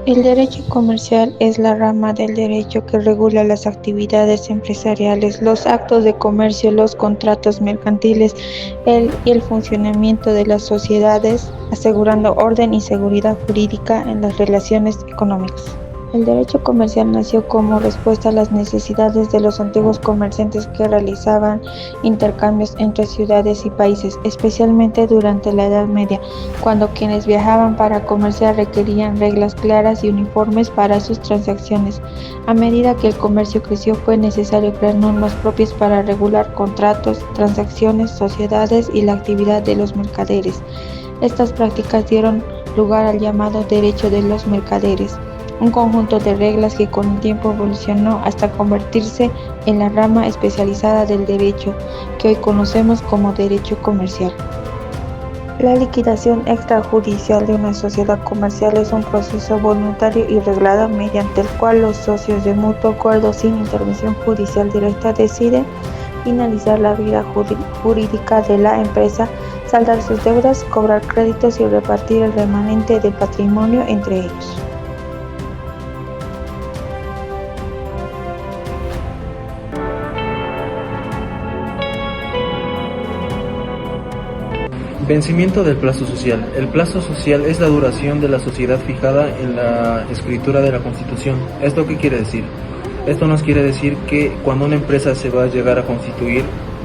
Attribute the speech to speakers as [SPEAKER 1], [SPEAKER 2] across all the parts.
[SPEAKER 1] El derecho comercial es la rama del derecho que regula las actividades empresariales, los actos de comercio, los contratos mercantiles y el funcionamiento de las sociedades, asegurando orden y seguridad jurídica en las relaciones económicas. El derecho comercial nació como respuesta a las necesidades de los antiguos comerciantes que realizaban intercambios entre ciudades y países, especialmente durante la Edad Media, cuando quienes viajaban para comerciar requerían reglas claras y uniformes para sus transacciones. A medida que el comercio creció, fue necesario crear normas propias para regular contratos, transacciones, sociedades y la actividad de los mercaderes. Estas prácticas dieron lugar al llamado derecho de los mercaderes, un conjunto de reglas que con el tiempo evolucionó hasta convertirse en la rama especializada del derecho, que hoy conocemos como derecho comercial. La liquidación extrajudicial de una sociedad comercial es un proceso voluntario y reglado mediante el cual los socios de mutuo acuerdo sin intervención judicial directa deciden finalizar la vida jurídica de la empresa, saldar sus deudas, cobrar créditos y repartir el remanente del patrimonio entre ellos.
[SPEAKER 2] Vencimiento del plazo social. El plazo social es la duración de la sociedad fijada en la escritura de la Constitución. ¿Esto qué quiere decir? Esto nos quiere decir que cuando una empresa se va a llegar a constituir,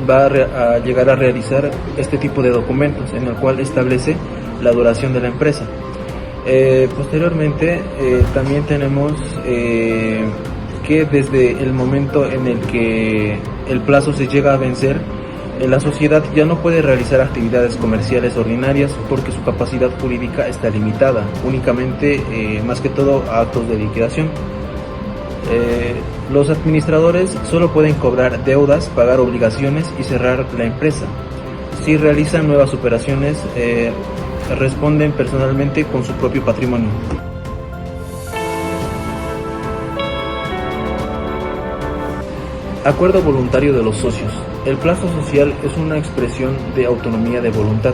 [SPEAKER 2] va a llegar a realizar este tipo de documentos en el cual establece la duración de la empresa. Posteriormente también tenemos que desde el momento en el que el plazo se llega a vencer, la sociedad ya no puede realizar actividades comerciales ordinarias porque su capacidad jurídica está limitada, únicamente, más que todo, a actos de liquidación. Los administradores solo pueden cobrar deudas, pagar obligaciones y cerrar la empresa. Si realizan nuevas operaciones, responden personalmente con su propio patrimonio. Acuerdo voluntario de los socios. El plazo social es una expresión de autonomía de voluntad.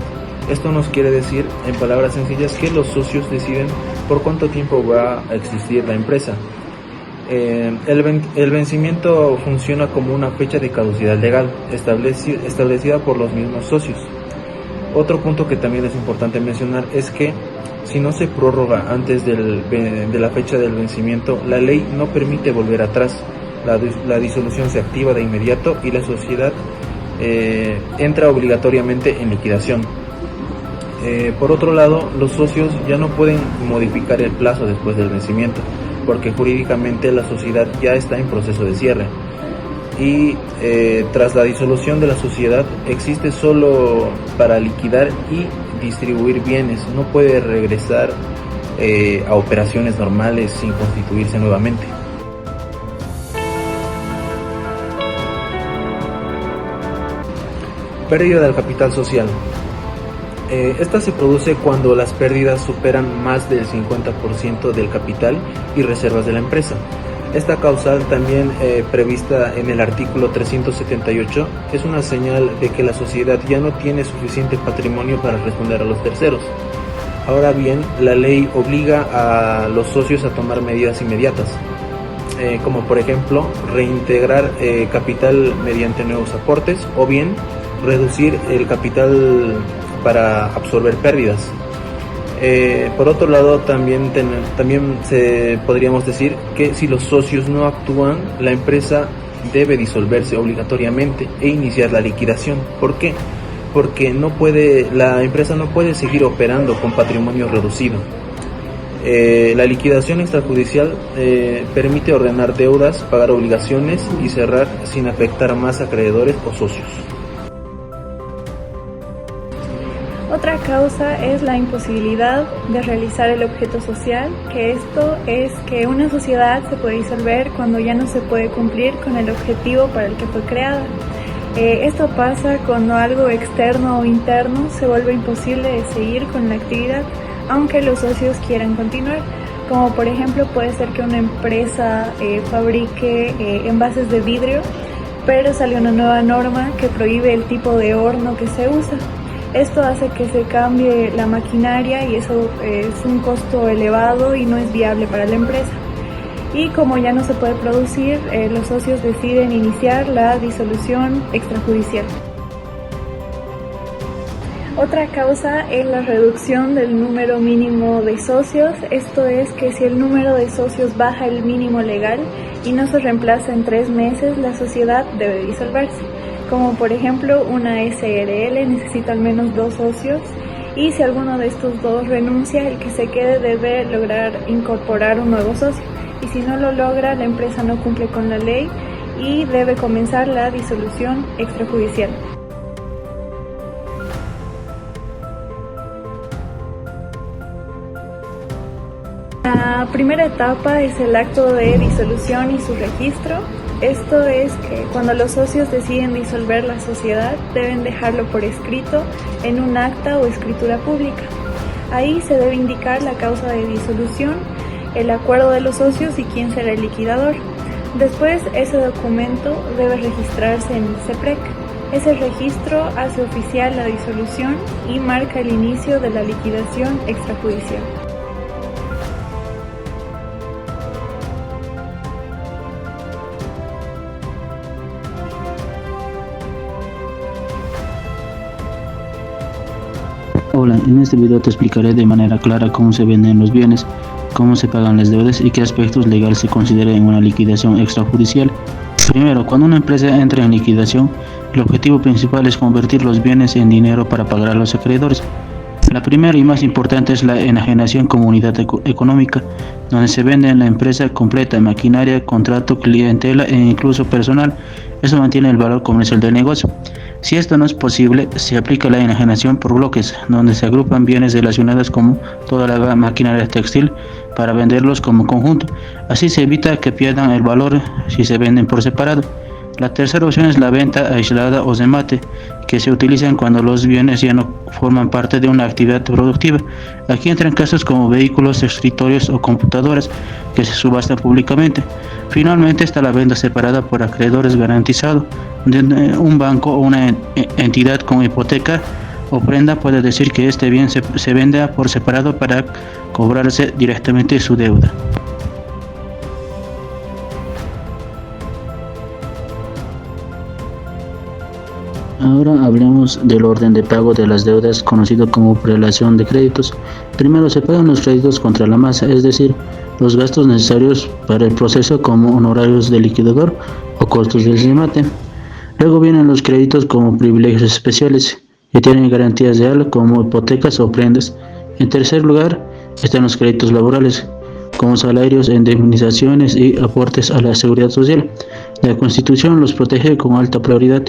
[SPEAKER 2] Esto nos quiere decir, en palabras sencillas, que los socios deciden por cuánto tiempo va a existir la empresa. El vencimiento funciona como una fecha de caducidad legal establecida por los mismos socios. Otro punto que también es importante mencionar es que si no se prorroga antes de la fecha del vencimiento, la ley no permite volver atrás. La disolución se activa de inmediato y la sociedad entra obligatoriamente en liquidación. Por otro lado, los socios ya no pueden modificar el plazo después del vencimiento, porque jurídicamente la sociedad ya está en proceso de cierre. Y tras la disolución de la sociedad existe solo para liquidar y distribuir bienes, no puede regresar a operaciones normales sin constituirse nuevamente. Pérdida del capital social. Esta se produce cuando las pérdidas superan más del 50% del capital y reservas de la empresa. Esta causal, también prevista en el artículo 378, es una señal de que la sociedad ya no tiene suficiente patrimonio para responder a los terceros. Ahora bien, la ley obliga a los socios a tomar medidas inmediatas, como por ejemplo reintegrar capital mediante nuevos aportes o bien reducir el capital para absorber pérdidas. Por otro lado, también podríamos decir que si los socios no actúan, la empresa debe disolverse obligatoriamente e iniciar la liquidación. ¿Por qué? Porque la empresa no puede seguir operando con patrimonio reducido. La liquidación extrajudicial permite ordenar deudas, pagar obligaciones y cerrar sin afectar más a acreedores o socios.
[SPEAKER 3] Otra causa es la imposibilidad de realizar el objeto social, que esto es que una sociedad se puede disolver cuando ya no se puede cumplir con el objetivo para el que fue creada. Esto pasa cuando algo externo o interno se vuelve imposible de seguir con la actividad, aunque los socios quieran continuar, como por ejemplo puede ser que una empresa fabrique envases de vidrio, pero sale una nueva norma que prohíbe el tipo de horno que se usa. Esto hace que se cambie la maquinaria y eso es un costo elevado y no es viable para la empresa. Y como ya no se puede producir, los socios deciden iniciar la disolución extrajudicial. Otra causa es la reducción del número mínimo de socios. Esto es que si el número de socios baja el mínimo legal y no se reemplaza en 3 meses, la sociedad debe disolverse. Como por ejemplo una SRL necesita al menos 2 socios y si alguno de estos 2 renuncia, el que se quede debe lograr incorporar un nuevo socio. Y si no lo logra, la empresa no cumple con la ley y debe comenzar la disolución extrajudicial. La primera etapa es el acto de disolución y su registro. Esto es que cuando los socios deciden disolver la sociedad, deben dejarlo por escrito en un acta o escritura pública. Ahí se debe indicar la causa de disolución, el acuerdo de los socios y quién será el liquidador. Después, ese documento debe registrarse en el CEPREC. Ese registro hace oficial la disolución y marca el inicio de la liquidación extrajudicial.
[SPEAKER 4] Hola, en este video te explicaré de manera clara cómo se venden los bienes, cómo se pagan las deudas y qué aspectos legales se consideran en una liquidación extrajudicial. Primero, cuando una empresa entra en liquidación, el objetivo principal es convertir los bienes en dinero para pagar a los acreedores. La primera y más importante es la enajenación como unidad económica, donde se vende la empresa completa, maquinaria, contrato, clientela e incluso personal. Eso mantiene el valor comercial del negocio. Si esto no es posible, se aplica la enajenación por bloques, donde se agrupan bienes relacionados como toda la maquinaria textil para venderlos como conjunto. Así se evita que pierdan el valor si se venden por separado. La tercera opción es la venta aislada o remate, que se utilizan cuando los bienes ya no forman parte de una actividad productiva. Aquí entran casos como vehículos, escritorios o computadoras que se subastan públicamente. Finalmente está la venta separada por acreedores garantizado, donde un banco o una entidad con hipoteca o prenda puede decir que este bien se vende por separado para cobrarse directamente su deuda. Ahora hablemos del orden de pago de las deudas, conocido como prelación de créditos. Primero se pagan los créditos contra la masa, es decir, los gastos necesarios para el proceso como honorarios del liquidador o costos del remate. Luego vienen los créditos como privilegios especiales, que tienen garantías de algo como hipotecas o prendas. En tercer lugar están los créditos laborales, como salarios, indemnizaciones y aportes a la seguridad social. La Constitución los protege con alta prioridad.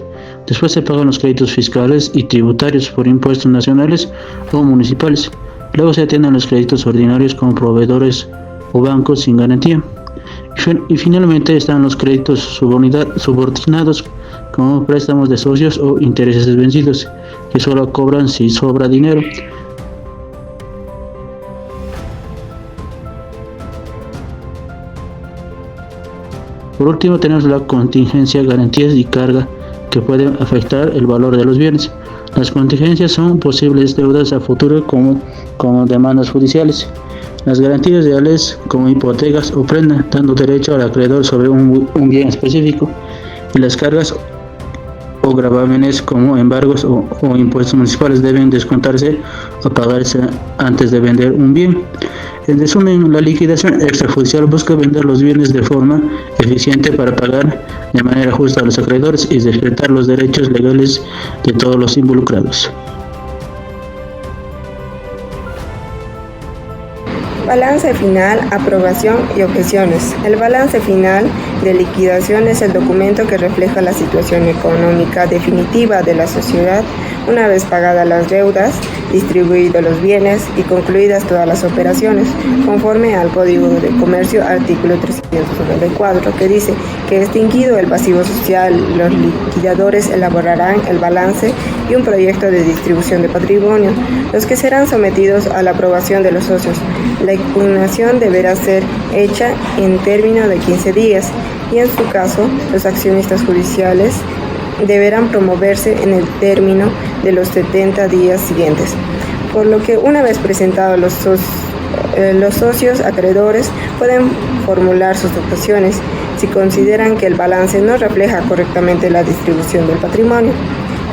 [SPEAKER 4] Después se pagan los créditos fiscales y tributarios por impuestos nacionales o municipales. Luego se atienden los créditos ordinarios con proveedores o bancos sin garantía. Y finalmente están los créditos subordinados como préstamos de socios o intereses vencidos, que solo cobran si sobra dinero. Por último tenemos la contingencia, garantías y carga que pueden afectar el valor de los bienes. Las contingencias son posibles deudas a futuro como demandas judiciales. Las garantías reales como hipotecas o prenda, dando derecho al acreedor sobre un bien específico. Y las cargas o gravámenes como embargos o impuestos municipales deben descontarse o pagarse antes de vender un bien. En resumen, la liquidación extrajudicial busca vender los bienes de forma eficiente para pagar de manera justa a los acreedores y respetar los derechos legales de todos los involucrados.
[SPEAKER 5] Balance final, aprobación y objeciones. El balance final de liquidación es el documento que refleja la situación económica definitiva de la sociedad una vez pagadas las deudas, distribuidos los bienes y concluidas todas las operaciones, conforme al Código de Comercio, artículo 394, que dice que extinguido el pasivo social, los liquidadores elaborarán el balance y un proyecto de distribución de patrimonio, los que serán sometidos a la aprobación de los socios. La impugnación deberá ser hecha en término de 15 días y en su caso los accionistas judiciales deberán promoverse en el término de los 70 días siguientes, por lo que una vez presentados los socios acreedores pueden formular sus objeciones si consideran que el balance no refleja correctamente la distribución del patrimonio,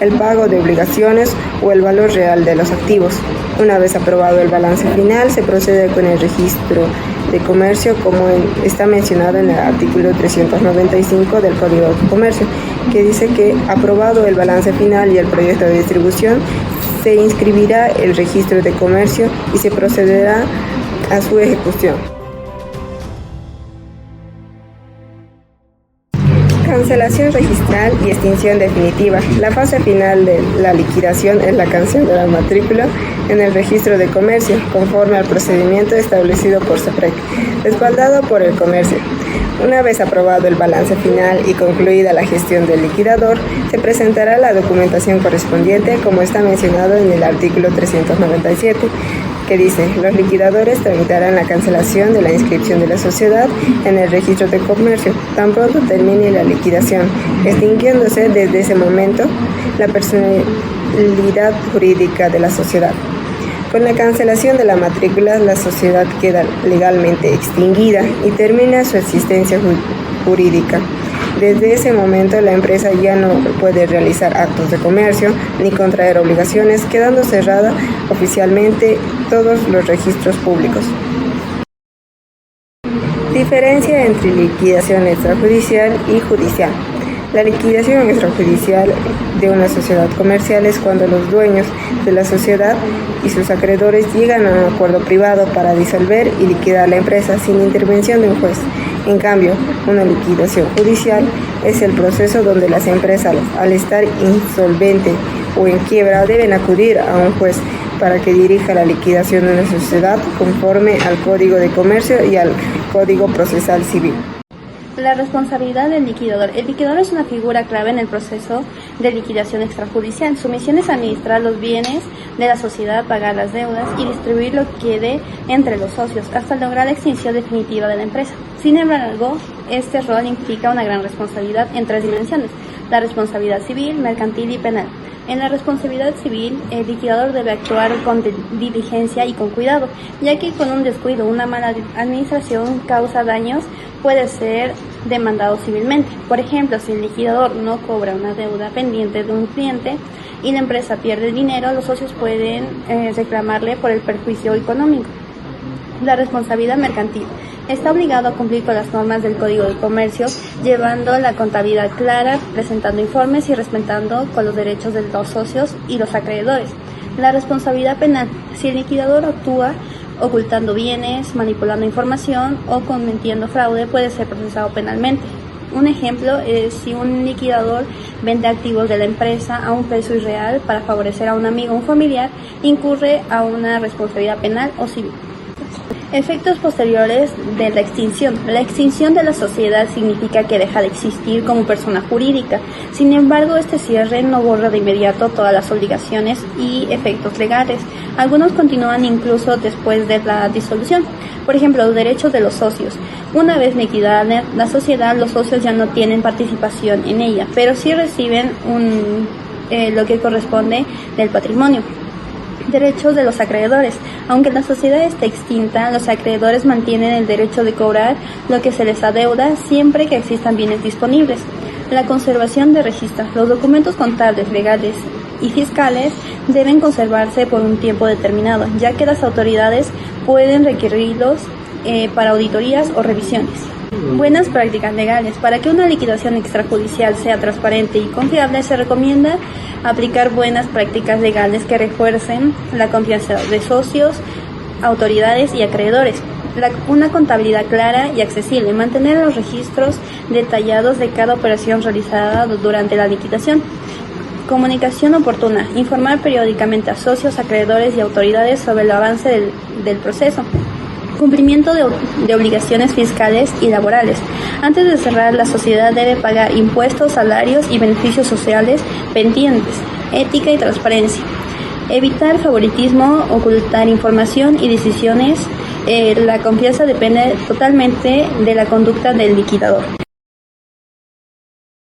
[SPEAKER 5] el pago de obligaciones o el valor real de los activos. Una vez aprobado el balance final, se procede con el registro de comercio como está mencionado en el artículo 395 del Código de Comercio, que dice que aprobado el balance final y el proyecto de distribución, se inscribirá el registro de comercio y se procederá a su ejecución. Cancelación registral y extinción definitiva. La fase final de la liquidación es la cancelación de la matrícula en el registro de comercio, conforme al procedimiento establecido por SEPREC, respaldado por el comercio. Una vez aprobado el balance final y concluida la gestión del liquidador, se presentará la documentación correspondiente, como está mencionado en el artículo 397, que dice: los liquidadores tramitarán la cancelación de la inscripción de la sociedad en el registro de comercio, tan pronto termine la liquidación, extinguiéndose desde ese momento la personalidad jurídica de la sociedad. Con la cancelación de la matrícula, la sociedad queda legalmente extinguida y termina su existencia jurídica. Desde ese momento, la empresa ya no puede realizar actos de comercio ni contraer obligaciones, quedando cerrada oficialmente todos los registros públicos. Diferencia entre liquidación extrajudicial y judicial. La liquidación extrajudicial de una sociedad comercial es cuando los dueños de la sociedad y sus acreedores llegan a un acuerdo privado para disolver y liquidar la empresa sin intervención de un juez. En cambio, una liquidación judicial es el proceso donde las empresas, al estar insolvente o en quiebra, deben acudir a un juez para que dirija la liquidación de una sociedad conforme al Código de Comercio y al Código Procesal Civil.
[SPEAKER 6] La responsabilidad del liquidador. El liquidador es una figura clave en el proceso de liquidación extrajudicial. Su misión es administrar los bienes de la sociedad, pagar las deudas y distribuir lo que quede entre los socios hasta lograr la extinción definitiva de la empresa. Sin embargo, este rol implica una gran responsabilidad en tres dimensiones: la responsabilidad civil, mercantil y penal. En la responsabilidad civil, el liquidador debe actuar con diligencia y con cuidado, ya que con un descuido o una mala administración causa daños, puede ser demandado civilmente. Por ejemplo, si el liquidador no cobra una deuda pendiente de un cliente y la empresa pierde dinero, los socios pueden reclamarle por el perjuicio económico. La responsabilidad mercantil. Está obligado a cumplir con las normas del Código de Comercio, llevando la contabilidad clara, presentando informes y respetando con los derechos de los socios y los acreedores. La responsabilidad penal. Si el liquidador actúa ocultando bienes, manipulando información o cometiendo fraude, puede ser procesado penalmente. Un ejemplo es si un liquidador vende activos de la empresa a un precio irreal para favorecer a un amigo o un familiar, incurre a una responsabilidad penal o civil. Efectos posteriores de la extinción. La extinción de la sociedad significa que deja de existir como persona jurídica. Sin embargo, este cierre no borra de inmediato todas las obligaciones y efectos legales. Algunos continúan incluso después de la disolución. Por ejemplo, los derechos de los socios. Una vez liquidada la sociedad, los socios ya no tienen participación en ella, pero sí reciben lo que corresponde del patrimonio. Derechos de los acreedores. Aunque la sociedad esté extinta, los acreedores mantienen el derecho de cobrar lo que se les adeuda siempre que existan bienes disponibles. La conservación de registros. Los documentos contables, legales y fiscales deben conservarse por un tiempo determinado, ya que las autoridades pueden requerirlos para auditorías o revisiones. Buenas prácticas legales. Para que una liquidación extrajudicial sea transparente y confiable, se recomienda aplicar buenas prácticas legales que refuercen la confianza de socios, autoridades y acreedores. Una contabilidad clara y accesible. Mantener los registros detallados de cada operación realizada durante la liquidación. Comunicación oportuna. Informar periódicamente a socios, acreedores y autoridades sobre el avance del proceso. Cumplimiento de obligaciones fiscales y laborales. Antes de cerrar, la sociedad debe pagar impuestos, salarios y beneficios sociales pendientes. Ética y transparencia. Evitar favoritismo, ocultar información y decisiones. La confianza depende totalmente de la conducta del liquidador.